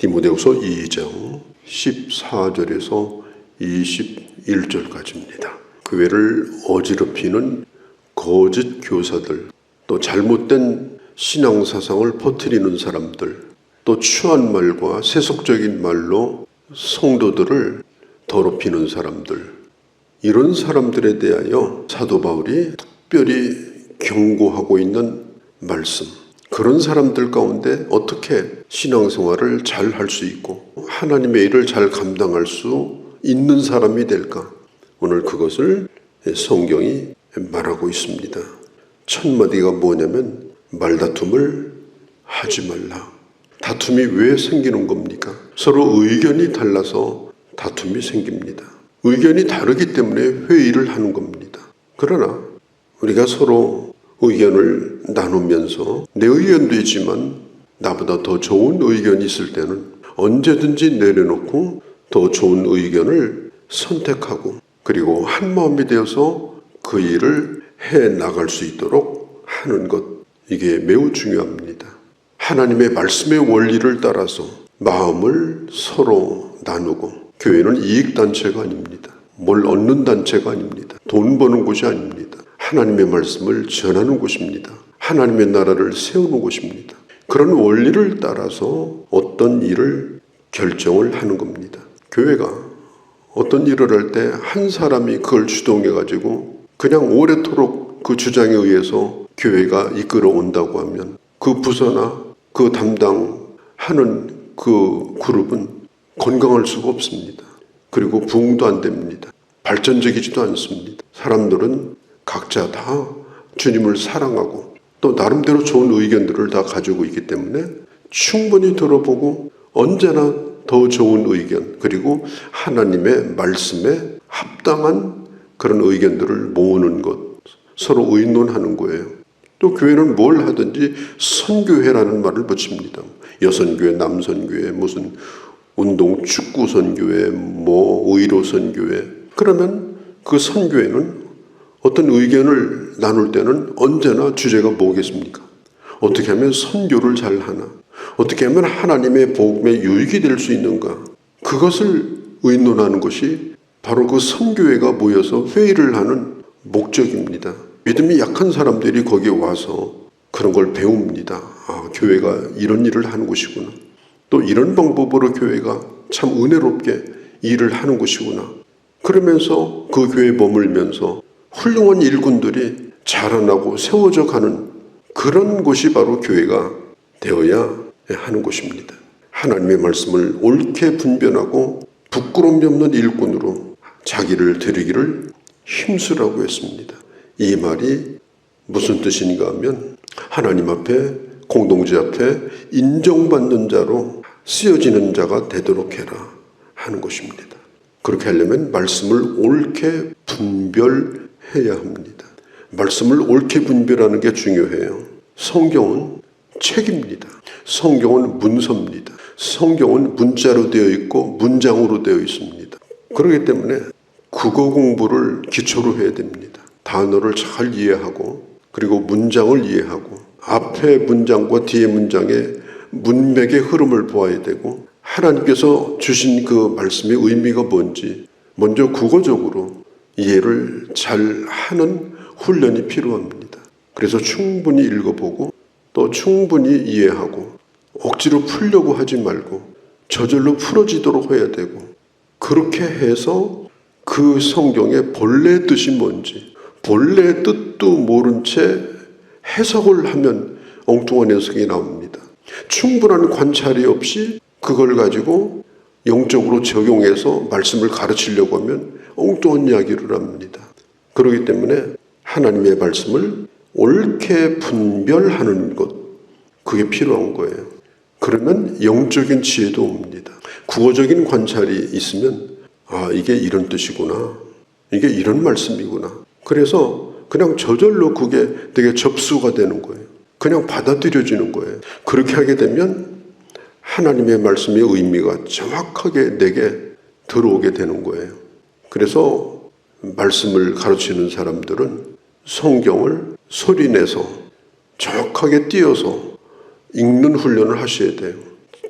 디모데후서 2장 14절에서 21절까지입니다. 교회를 어지럽히는 거짓 교사들, 또 잘못된 신앙사상을 퍼뜨리는 사람들, 또 추한 말과 세속적인 말로 성도들을 더럽히는 사람들, 이런 사람들에 대하여 사도 바울이 특별히 경고하고 있는 말씀, 그런 사람들 가운데 어떻게 신앙생활을 잘 할 수 있고 하나님의 일을 잘 감당할 수 있는 사람이 될까? 오늘 그것을 성경이 말하고 있습니다. 첫 마디가 뭐냐면 말다툼을 하지 말라. 다툼이 왜 생기는 겁니까? 서로 의견이 달라서 다툼이 생깁니다. 의견이 다르기 때문에 회의를 하는 겁니다. 그러나 우리가 서로 의견을 나누면서 내 의견도 있지만 나보다 더 좋은 의견이 있을 때는 언제든지 내려놓고 더 좋은 의견을 선택하고 그리고 한 마음이 되어서 그 일을 해 나갈 수 있도록 하는 것, 이게 매우 중요합니다. 하나님의 말씀의 원리를 따라서 마음을 서로 나누고, 교회는 이익단체가 아닙니다. 뭘 얻는 단체가 아닙니다. 돈 버는 곳이 아닙니다. 하나님의 말씀을 전하는 곳입니다. 하나님의 나라를 세우는 곳입니다. 그런 원리를 따라서 어떤 일을 결정을 하는 겁니다. 교회가 어떤 일을 할 때 한 사람이 그걸 주동해가지고 그냥 오래도록 그 주장에 의해서 교회가 이끌어 온다고 하면 그 부서나 그 담당하는 그 그룹은 건강할 수가 없습니다. 그리고 부흥도 안 됩니다. 발전적이지도 않습니다. 사람들은 각자 다 주님을 사랑하고 또 나름대로 좋은 의견들을 다 가지고 있기 때문에 충분히 들어보고 언제나 더 좋은 의견, 그리고 하나님의 말씀에 합당한 그런 의견들을 모으는 것, 서로 의논하는 거예요. 또 교회는 뭘 하든지 선교회라는 말을 붙입니다. 여선교회, 남선교회, 무슨 운동 축구 선교회, 의료 선교회. 그러면 그 선교회는 어떤 의견을 나눌 때는 언제나 주제가 뭐겠습니까? 어떻게 하면 선교를 잘 하나? 어떻게 하면 하나님의 복음에 유익이 될 수 있는가? 그것을 의논하는 것이 바로 그 선교회가 모여서 회의를 하는 목적입니다. 믿음이 약한 사람들이 거기에 와서 그런 걸 배웁니다. 교회가 이런 일을 하는 곳이구나. 또 이런 방법으로 교회가 참 은혜롭게 일을 하는 곳이구나. 그러면서 그 교회에 머물면서 훌륭한 일꾼들이 자라나고 세워져 가는 그런 곳이 바로 교회가 되어야 하는 곳입니다. 하나님의 말씀을 옳게 분별하고 부끄러움이 없는 일꾼으로 자기를 드리기를 힘쓰라고 했습니다. 이 말이 무슨 뜻인가 하면 하나님 앞에, 공동체 앞에 인정받는 자로 쓰여지는 자가 되도록 해라 하는 것입니다. 그렇게 하려면 말씀을 옳게 분별해야 합니다. 말씀을 옳게 분별하는 게 중요해요. 성경은 책입니다. 성경은 문서입니다. 성경은 문자로 되어 있고 문장으로 되어 있습니다. 그렇기 때문에 국어 공부를 기초로 해야 됩니다. 단어를 잘 이해하고 그리고 문장을 이해하고 앞에 문장과 뒤에 문장의 문맥의 흐름을 보아야 되고 하나님께서 주신 그 말씀의 의미가 뭔지 먼저 국어적으로 이해를 잘 하는 훈련이 필요합니다. 그래서 충분히 읽어보고 또 충분히 이해하고 억지로 풀려고 하지 말고 저절로 풀어지도록 해야 되고, 그렇게 해서 그 성경의 본래 뜻이 뭔지 본래 뜻도 모른 채 해석을 하면 엉뚱한 해석이 나옵니다. 충분한 관찰이 없이 그걸 가지고 영적으로 적용해서 말씀을 가르치려고 하면 엉뚱한 이야기를 합니다. 그렇기 때문에 하나님의 말씀을 옳게 분별하는 것, 그게 필요한 거예요. 그러면 영적인 지혜도 옵니다. 국어적인 관찰이 있으면 이게 이런 뜻이구나, 이게 이런 말씀이구나. 그래서 그냥 저절로 그게 되게 접수가 되는 거예요. 그냥 받아들여지는 거예요. 그렇게 하게 되면 하나님의 말씀의 의미가 정확하게 내게 들어오게 되는 거예요. 그래서 말씀을 가르치는 사람들은 성경을 소리내서 정확하게 띄어서 읽는 훈련을 하셔야 돼요.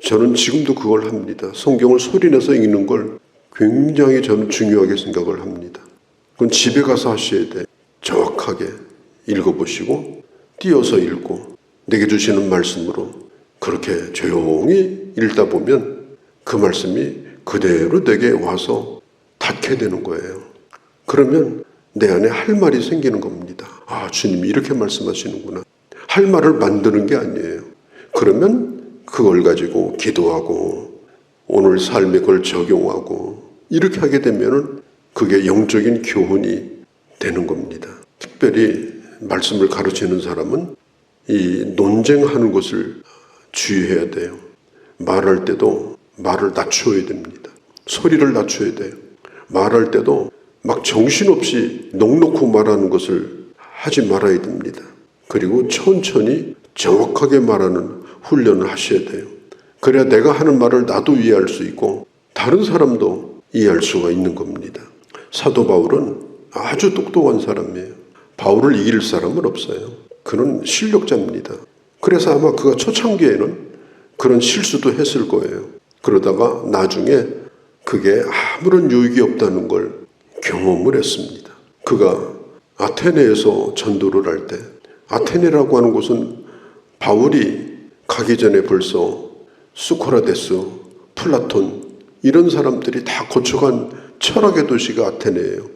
저는 지금도 그걸 합니다. 성경을 소리내서 읽는 걸 굉장히 저는 중요하게 생각을 합니다. 그건 집에 가서 하셔야 돼. 정확하게 읽어보시고 띄어서 읽고 내게 주시는 말씀으로 그렇게 조용히 읽다 보면 그 말씀이 그대로 내게 와서 닿게 되는 거예요. 그러면 내 안에 할 말이 생기는 겁니다. 아, 주님이 이렇게 말씀하시는구나. 할 말을 만드는 게 아니에요. 그러면 그걸 가지고 기도하고 오늘 삶에 그걸 적용하고 이렇게 하게 되면은 그게 영적인 교훈이 되는 겁니다. 특별히 말씀을 가르치는 사람은 이 논쟁하는 것을 주의해야 돼요. 말할 때도 말을 낮춰야 됩니다. 소리를 낮춰야 돼요. 말할 때도 막 정신없이 넋놓고 말하는 것을 하지 말아야 됩니다. 그리고 천천히 정확하게 말하는 훈련을 하셔야 돼요. 그래야 내가 하는 말을 나도 이해할 수 있고 다른 사람도 이해할 수가 있는 겁니다. 사도 바울은 아주 똑똑한 사람이에요. 바울을 이길 사람은 없어요. 그는 실력자입니다. 그래서 아마 그가 초창기에는 그런 실수도 했을 거예요. 그러다가 나중에 그게 아무런 유익이 없다는 걸 경험을 했습니다. 그가 아테네에서 전도를 할 때, 아테네라고 하는 곳은 바울이 가기 전에 벌써 수코라데스, 플라톤 이런 사람들이 다 거쳐간 철학의 도시가 아테네예요.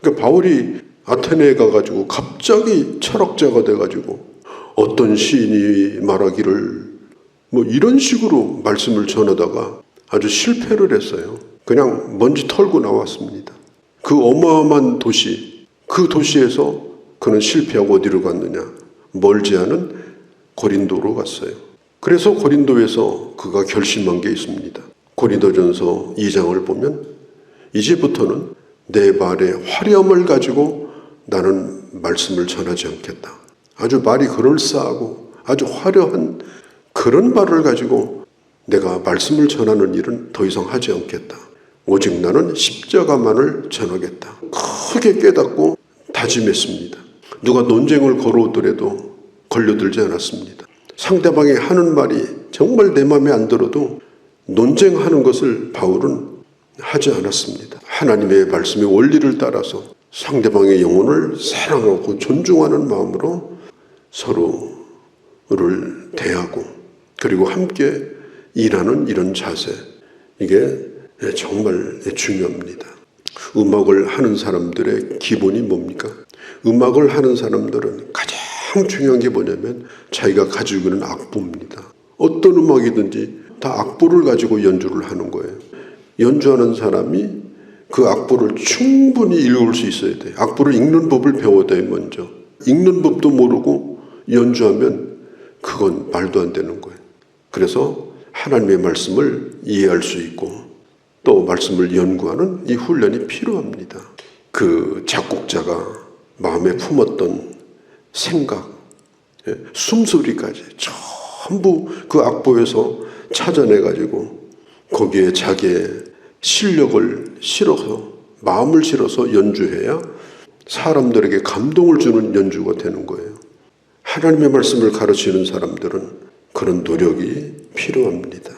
그러니까 바울이 아테네에 가가지고 갑자기 철학자가 돼가지고 어떤 시인이 말하기를 뭐 이런 식으로 말씀을 전하다가 아주 실패를 했어요. 그냥 먼지 털고 나왔습니다. 그 어마어마한 도시, 그 도시에서 그는 실패하고 어디로 갔느냐? 멀지 않은 고린도로 갔어요. 그래서 고린도에서 그가 결심한 게 있습니다. 고린도전서 2장을 보면 이제부터는 내 말의 화려함을 가지고 나는 말씀을 전하지 않겠다. 아주 말이 그럴싸하고 아주 화려한 그런 말을 가지고 내가 말씀을 전하는 일은 더 이상 하지 않겠다. 오직 나는 십자가만을 전하겠다. 크게 깨닫고 다짐했습니다. 누가 논쟁을 걸어오더라도 걸려들지 않았습니다. 상대방이 하는 말이 정말 내 마음에 안 들어도 논쟁하는 것을 바울은 하지 않았습니다. 하나님의 말씀의 원리를 따라서 상대방의 영혼을 사랑하고 존중하는 마음으로 서로를 대하고 그리고 함께 일하는 이런 자세, 이게 정말 중요합니다. 음악을 하는 사람들의 기본이 뭡니까? 음악을 하는 사람들은 가장 중요한 게 뭐냐면 자기가 가지고 있는 악보입니다. 어떤 음악이든지 다 악보를 가지고 연주를 하는 거예요. 연주하는 사람이 그 악보를 충분히 읽을 수 있어야 돼요. 악보를 읽는 법을 배워야 돼요, 먼저. 읽는 법도 모르고 연주하면 그건 말도 안 되는 거예요. 그래서 하나님의 말씀을 이해할 수 있고 또 말씀을 연구하는 이 훈련이 필요합니다. 그 작곡자가 마음에 품었던 생각, 숨소리까지 전부 그 악보에서 찾아내가지고 거기에 자기의 실력을 실어서 마음을 실어서 연주해야 사람들에게 감동을 주는 연주가 되는 거예요. 하나님의 말씀을 가르치는 사람들은 그런 노력이 필요합니다.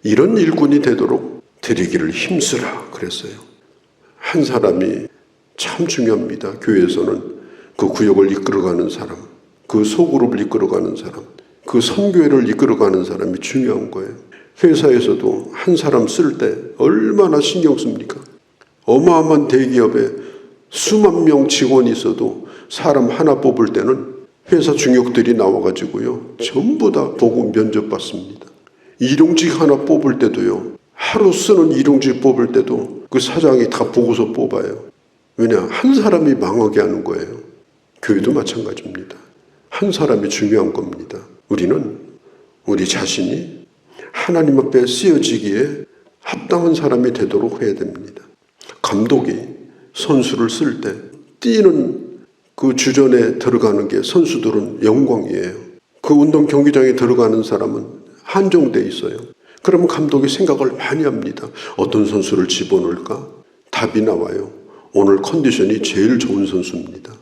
이런 일꾼이 되도록 드리기를 힘쓰라 그랬어요. 한 사람이 참 중요합니다. 교회에서는 그 구역을 이끌어가는 사람, 그 소그룹을 이끌어가는 사람, 그 선교회를 이끌어가는 사람이 중요한 거예요. 회사에서도 한 사람 쓸 때 얼마나 신경 씁니까? 어마어마한 대기업에 수만 명 직원이 있어도 사람 하나 뽑을 때는 회사 중역들이 나와가지고요, 전부 다 보고 면접받습니다. 일용직 하나 뽑을 때도요, 하루 쓰는 일용직 뽑을 때도 그 사장이 다 보고서 뽑아요. 왜냐? 한 사람이 망하게 하는 거예요. 교회도 마찬가지입니다. 한 사람이 중요한 겁니다. 우리는 우리 자신이 하나님 앞에 쓰여지기에 합당한 사람이 되도록 해야 됩니다. 감독이 선수를 쓸 때 뛰는 그 주전에 들어가는 게 선수들은 영광이에요. 그 운동 경기장에 들어가는 사람은 한정돼 있어요. 그러면 감독이 생각을 많이 합니다. 어떤 선수를 집어넣을까? 답이 나와요. 오늘 컨디션이 제일 좋은 선수입니다.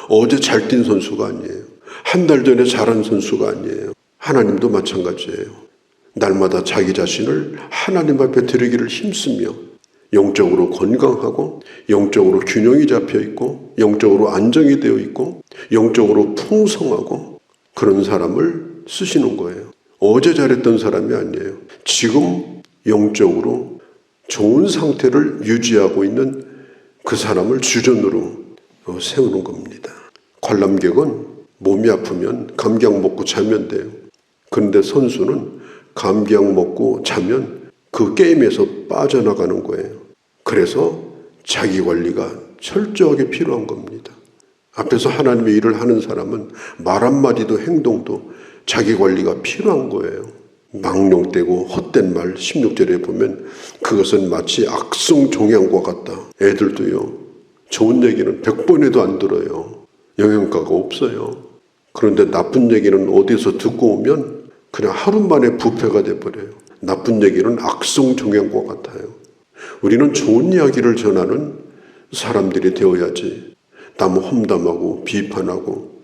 어제 잘 뛴 선수가 아니에요. 한 달 전에 잘한 선수가 아니에요. 하나님도 마찬가지예요. 날마다 자기 자신을 하나님 앞에 드리기를 힘쓰며 영적으로 건강하고 영적으로 균형이 잡혀 있고 영적으로 안정이 되어 있고 영적으로 풍성하고 그런 사람을 쓰시는 거예요. 어제 잘했던 사람이 아니에요. 지금 영적으로 좋은 상태를 유지하고 있는 그 사람을 주전으로 세우는 겁니다. 관람객은 몸이 아프면 감기약 먹고 자면 돼요. 그런데 선수는 감기약 먹고 자면 그 게임에서 빠져나가는 거예요. 그래서 자기 관리가 철저하게 필요한 겁니다. 앞에서 하나님의 일을 하는 사람은 말 한마디도 행동도 자기 관리가 필요한 거예요. 망령되고 헛된 말 16절에 보면 그것은 마치 악성 종양과 같다. 애들도요. 좋은 얘기는 100번 해도 안 들어요. 영양가가 없어요. 그런데 나쁜 얘기는 어디서 듣고 오면 그냥 하루 만에 부패가 돼버려요. 나쁜 얘기는 악성 종양과 같아요. 우리는 좋은 이야기를 전하는 사람들이 되어야지 남 험담하고 비판하고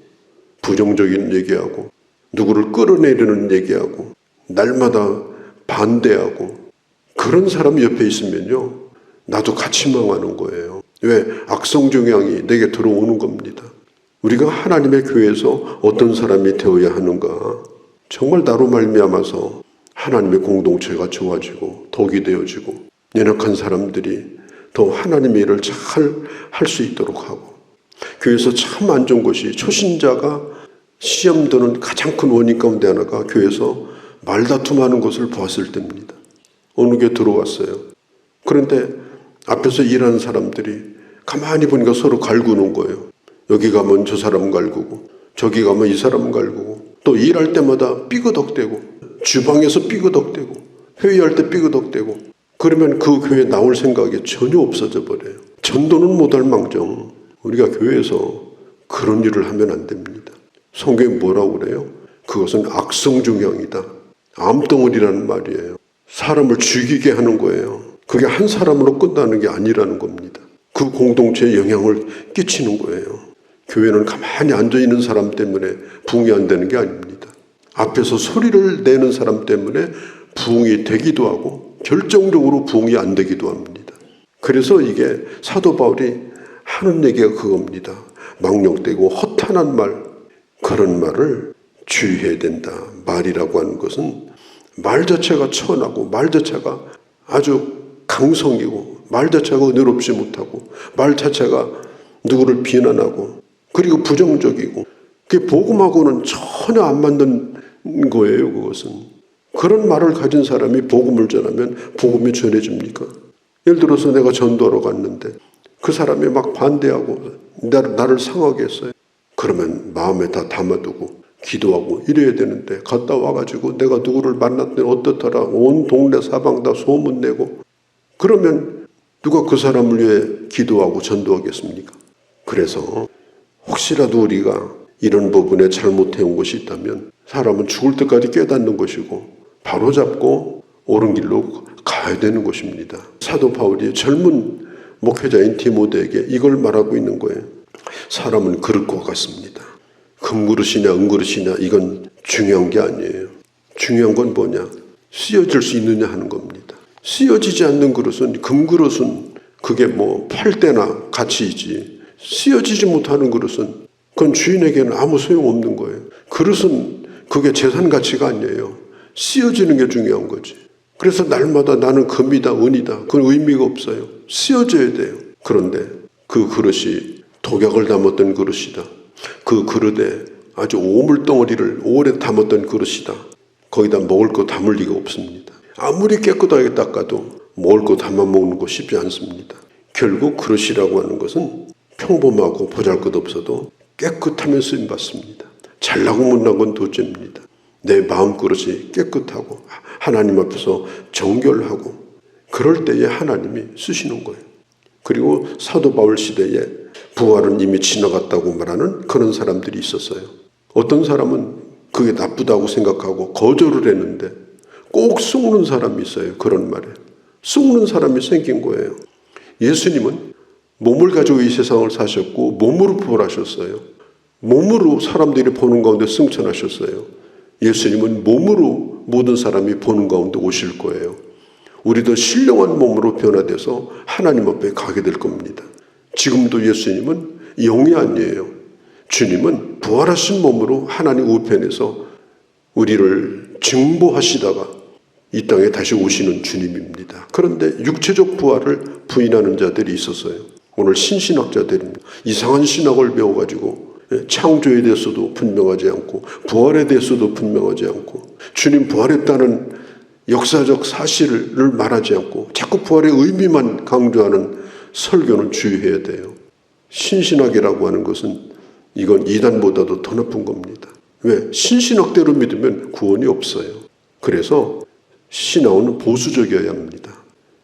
부정적인 얘기하고 누구를 끌어내리는 얘기하고 날마다 반대하고 그런 사람 옆에 있으면요. 나도 같이 망하는 거예요. 왜? 악성 종양이 내게 들어오는 겁니다. 우리가 하나님의 교회에서 어떤 사람이 되어야 하는가? 정말 나로 말미암아서 하나님의 공동체가 좋아지고 덕이 되어지고 연약한 사람들이 더 하나님의 일을 잘 할 수 있도록 하고 교회에서 참 안 좋은 것이 초신자가 시험 드는 가장 큰 원인 가운데 하나가 교회에서 말다툼하는 것을 보았을 때입니다. 어느 게 들어왔어요. 그런데 앞에서 일하는 사람들이 가만히 보니까 서로 갈구는 거예요. 여기 가면 저 사람 갈구고 저기 가면 이 사람 갈구고 또 일할 때마다 삐그덕대고 주방에서 삐그덕대고 회의할 때 삐그덕대고 그러면 그 교회에 나올 생각이 전혀 없어져 버려요. 전도는 못할 망정 우리가 교회에서 그런 일을 하면 안 됩니다. 성경이 뭐라고 그래요? 그것은 악성종양이다. 암덩어리라는 말이에요. 사람을 죽이게 하는 거예요. 그게 한 사람으로 끝나는 게 아니라는 겁니다. 그 공동체에 영향을 끼치는 거예요. 교회는 가만히 앉아있는 사람 때문에 부흥이 안 되는 게 아닙니다. 앞에서 소리를 내는 사람 때문에 부흥이 되기도 하고 결정적으로 부흥이 안 되기도 합니다. 그래서 이게 사도 바울이 하는 얘기가 그겁니다. 망령되고 허탄한 말, 그런 말을 주의해야 된다. 말이라고 하는 것은 말 자체가 천하고 말 자체가 아주 강성이고 말 자체가 은혜롭지 못하고 말 자체가 누구를 비난하고 그리고 부정적이고 그게 복음하고는 전혀 안 맞는 거예요. 그것은 그런 말을 가진 사람이 복음을 전하면 복음이 전해집니까? 예를 들어서 내가 전도하러 갔는데 그 사람이 막 반대하고 나를 상하게 했어요. 그러면 마음에 다 담아두고 기도하고 이래야 되는데 갔다 와가지고 내가 누구를 만났더니 어떻더라 온 동네 사방 다 소문내고 그러면 누가 그 사람을 위해 기도하고 전도하겠습니까? 그래서 혹시라도 우리가 이런 부분에 잘못해온 것이 있다면 사람은 죽을 때까지 깨닫는 것이고 바로잡고 옳은 길로 가야 되는 것입니다. 사도 바울이 젊은 목회자인 디모데에게 이걸 말하고 있는 거예요. 사람은 그릇과 같습니다. 금그릇이냐 은그릇이냐 이건 중요한 게 아니에요. 중요한 건 뭐냐? 쓰여질 수 있느냐 하는 겁니다. 쓰여지지 않는 그릇은 금그릇은 그게 뭐 팔대나 가치이지 쓰여지지 못하는 그릇은 그건 주인에게는 아무 소용없는 거예요. 그릇은 그게 재산 가치가 아니에요. 쓰여지는 게 중요한 거지. 그래서 날마다 나는 금이다 은이다 그건 의미가 없어요. 쓰여져야 돼요. 그런데 그 그릇이 독약을 담았던 그릇이다. 그 그릇에 아주 오물덩어리를 오래 담았던 그릇이다. 거기다 먹을 거 담을 리가 없습니다. 아무리 깨끗하게 닦아도 먹을 거 담아 먹는 거 쉽지 않습니다. 결국 그릇이라고 하는 것은 평범하고 보잘것없어도 깨끗하면 쓰임받습니다. 잘나고 못난 건 둘째입니다. 내 마음 그릇이 깨끗하고 하나님 앞에서 정결하고 그럴 때에 하나님이 쓰시는 거예요. 그리고 사도 바울 시대에 부활은 이미 지나갔다고 말하는 그런 사람들이 있었어요. 어떤 사람은 그게 나쁘다고 생각하고 거절을 했는데 꼭 속는 사람이 있어요. 그런 말에 속는 사람이 생긴 거예요. 예수님은 몸을 가지고 이 세상을 사셨고 몸으로 부활하셨어요. 몸으로 사람들이 보는 가운데 승천하셨어요. 예수님은 몸으로 모든 사람이 보는 가운데 오실 거예요. 우리도 신령한 몸으로 변화돼서 하나님 앞에 가게 될 겁니다. 지금도 예수님은 영이 아니에요. 주님은 부활하신 몸으로 하나님 우편에서 우리를 증보하시다가 이 땅에 다시 오시는 주님입니다. 그런데 육체적 부활을 부인하는 자들이 있었어요. 오늘 신신학자들입니다. 이상한 신학을 배워가지고 창조에 대해서도 분명하지 않고 부활에 대해서도 분명하지 않고 주님 부활했다는 역사적 사실을 말하지 않고 자꾸 부활의 의미만 강조하는 설교는 주의해야 돼요. 신신학이라고 하는 것은 이건 이단보다도 더 나쁜 겁니다. 왜? 신신학대로 믿으면 구원이 없어요. 그래서 신앙은 보수적이어야 합니다.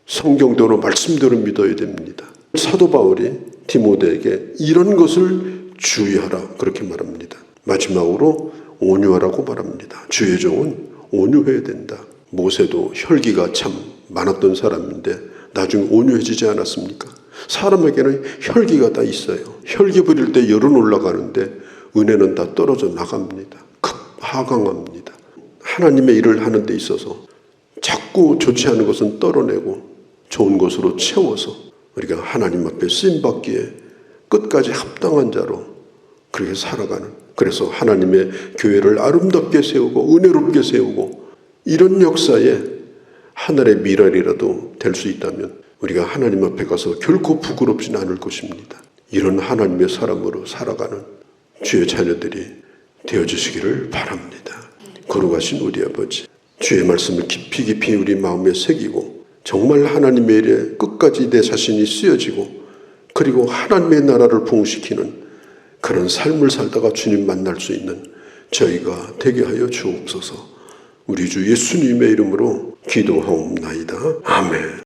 성경대로 말씀대로 믿어야 됩니다. 사도 바울이 디모데에게 이런 것을 주의하라 그렇게 말합니다. 마지막으로 온유하라고 말합니다. 주의 종은 온유해야 된다. 모세도 혈기가 참 많았던 사람인데 나중에 온유해지지 않았습니까? 사람에게는 혈기가 다 있어요. 혈기 부릴 때 열은 올라가는데 은혜는 다 떨어져 나갑니다. 급하강합니다. 하나님의 일을 하는 데 있어서 자꾸 좋지 않은 것은 떨어내고 좋은 것으로 채워서 우리가 하나님 앞에 쓰임받기에 끝까지 합당한 자로 그렇게 살아가는, 그래서 하나님의 교회를 아름답게 세우고 은혜롭게 세우고 이런 역사에 하늘의 미랄이라도 될 수 있다면 우리가 하나님 앞에 가서 결코 부끄럽지는 않을 것입니다. 이런 하나님의 사람으로 살아가는 주의 자녀들이 되어주시기를 바랍니다. 거룩하신 우리 아버지, 주의 말씀을 깊이 깊이 우리 마음에 새기고 정말 하나님의 일에 끝까지 내 자신이 쓰여지고 그리고 하나님의 나라를 부흥시키는 그런 삶을 살다가 주님 만날 수 있는 저희가 되게 하여 주옵소서. 우리 주 예수님의 이름으로 기도하옵나이다. 아멘.